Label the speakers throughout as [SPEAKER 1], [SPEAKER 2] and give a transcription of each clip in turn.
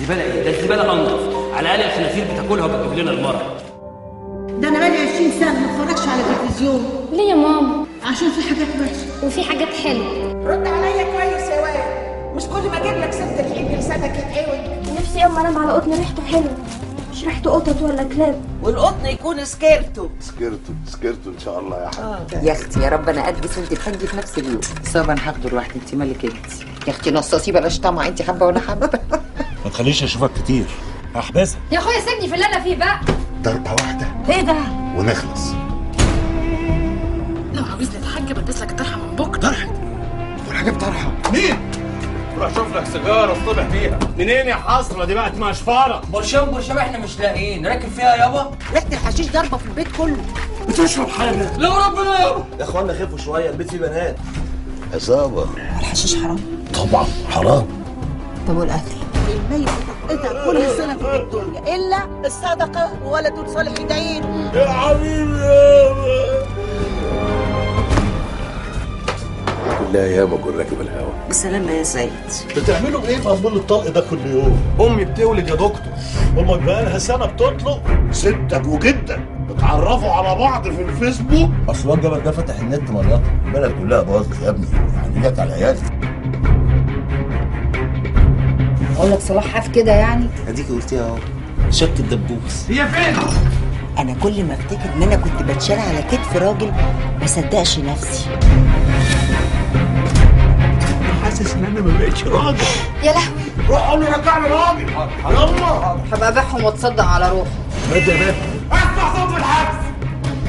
[SPEAKER 1] الزباله ايه؟ ده الزباله انضف، على الاقل الخنازير بتاكلها وبتجيب لنا المرض.
[SPEAKER 2] ده انا بقالي 20 سنه ما اتفرجش على تلفزيون.
[SPEAKER 3] ليه يا ماما؟
[SPEAKER 2] عشان في حاجات وحشه
[SPEAKER 3] وفي حاجات حلوه.
[SPEAKER 4] رد عليا كويس يا واد، مش كل ما اجيب لك سيره الحين لسانك يتعوج.
[SPEAKER 3] نفسي يوم انام على قطن ريحته حلوه، مش ريحته قطط ولا كلاب.
[SPEAKER 4] والقطن يكون سكيرتو
[SPEAKER 5] ان شاء الله يا حبيبي.
[SPEAKER 6] يا اختي يا رب انا قدس وانت بتحجي في نفس اليوم. صعب انا هاخده لوحدي، انت مالك انت يا اختي؟ نصاصي بلاش طمع، انت حبه وانا حبه.
[SPEAKER 7] ما تخليش اشوفك كتير، هحبسك
[SPEAKER 3] يا اخويا سيبني في اللي انا فيه بقى.
[SPEAKER 5] ضربه واحده
[SPEAKER 3] ايه ده؟
[SPEAKER 5] ونخلص.
[SPEAKER 8] لو عاوزني اتحجب البس لك طرحه من بكره.
[SPEAKER 5] طرحه؟ والحاجه بطرحه مين؟
[SPEAKER 7] روح شوف لك سيجاره اصطبح بيها. منين يا حصره دي بقت مشفره؟
[SPEAKER 1] برشام احنا مش لاقيين نركب فيها يابا.
[SPEAKER 4] ريحه الحشيش ضربه في البيت كله.
[SPEAKER 7] بتشرب حاجه؟
[SPEAKER 1] لا ربنا يابا.
[SPEAKER 9] يا اخوانا خفوا شويه، البيت فيه بنات.
[SPEAKER 5] عصابه.
[SPEAKER 4] الحشيش حرام
[SPEAKER 5] طبعا حرام.
[SPEAKER 6] طب والقتل؟
[SPEAKER 2] الميت بتتقطع كل سنه في الدنيا الا الصدقه وولد صالح يدعين.
[SPEAKER 7] يا حبيبي يابا.
[SPEAKER 5] كلها ياما كل راكب الهوا.
[SPEAKER 4] بالسلامه يا سيد.
[SPEAKER 7] بتعملوا ايه في امبول الطلق ده كل يوم؟ امي بتولد يا دكتور. امك بقالها سنه بتطلق.
[SPEAKER 5] ستك وجدك اتعرفوا على بعض في الفيسبوك.
[SPEAKER 9] اصل الواد جابر ده فتح النت مرات، البلد كلها باظت يا ابني، يعني جت على عيالي.
[SPEAKER 6] اقول لك صلاح حاف كده يعني؟
[SPEAKER 9] اديكي قلتيها اهو، شك الدبوس.
[SPEAKER 1] هي فين؟
[SPEAKER 6] انا كل ما افتكر ان انا كنت بتشال على كتف راجل ما صدقش نفسي.
[SPEAKER 5] حاسس ان انا ما بقتش راجل.
[SPEAKER 3] يا لهوي،
[SPEAKER 5] روح قول له رجعني راجل. يلا
[SPEAKER 6] هبقى ابيعهم واتصدق على روحي.
[SPEAKER 7] مد يا باشا.
[SPEAKER 1] اسمع صوت الحبس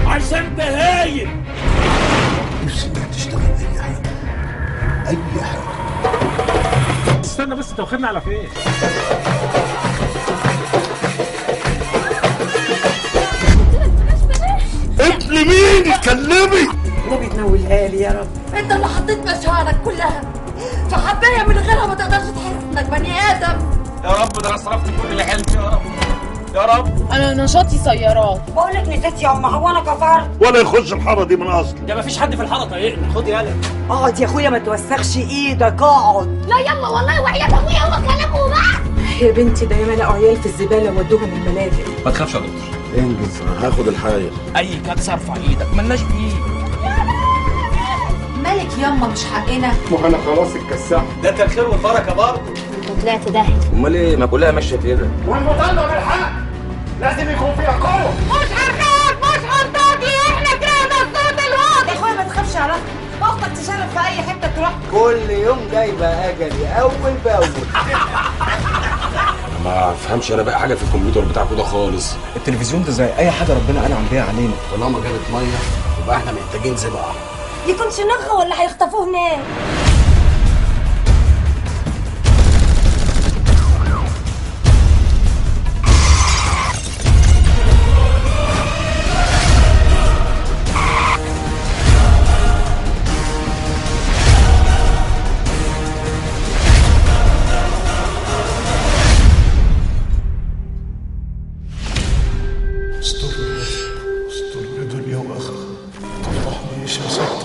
[SPEAKER 1] عشان تهاين.
[SPEAKER 5] نفسي انك تشتغل اي حاجه، اي حاجه.
[SPEAKER 7] استنى بس، انت واخدني على فين؟
[SPEAKER 5] ابن مين؟ اتكلمي.
[SPEAKER 4] النبي تنولها لي يا رب.
[SPEAKER 3] انت اللي حطيت مشاعرك كلها في حبايه من غيرها ما تقدرش تحس انك بني ادم.
[SPEAKER 1] يا رب ده انا صرفت كل اللي حلمت. يا رب يا رب.
[SPEAKER 8] انا نشاطي سيارات.
[SPEAKER 4] بقول لك نسيت يا ام، هو انا كفرت؟
[SPEAKER 5] ولا يخش الحاره دي من اصل.
[SPEAKER 1] ده مفيش حد في الحاره طايقني. خد يالا.
[SPEAKER 4] اقعد يا اخويا، ما توسخش ايدك، اقعد.
[SPEAKER 3] لا يلا والله وحياة ابويا هو كلامه بقى.
[SPEAKER 8] يا بنتي ده ياما لقوا عيال في الزباله وودوهم الملاجئ.
[SPEAKER 1] ما تخافش يا دكتور.
[SPEAKER 5] انجز، هاخد الحاجه.
[SPEAKER 1] اي كبسه ارفع ايدك، ملناش فيه.
[SPEAKER 3] مالك ياما مش حقنا.
[SPEAKER 7] وانا خلاص اتكسحت.
[SPEAKER 1] ده انت الخير والبركه برضه.
[SPEAKER 3] انت طلعت داهيه.
[SPEAKER 9] امال ايه؟ ما كلها ماشيه كده.
[SPEAKER 7] والمطالبه بالحق لازم يكون فيها قوه.
[SPEAKER 3] مش هرتاج مش هرتاج، احنا كده الصوت الواضح.
[SPEAKER 4] يا اخويا ما تخافش على اختك، تشرف في اي حته تروح.
[SPEAKER 9] كل يوم جايبه اجلي اول باول.
[SPEAKER 10] ما افهمش انا بقى حاجه في الكمبيوتر بتاعكوا ده خالص.
[SPEAKER 9] التلفزيون ده زي اي حاجه ربنا انعم بيها علينا.
[SPEAKER 10] طالما جابت ميه يبقى احنا محتاجين زبعه.
[SPEAKER 3] يكونش نغه ولا هيخطفوه هناك.
[SPEAKER 5] استر دنيا واخره، تفضحني يا ستر.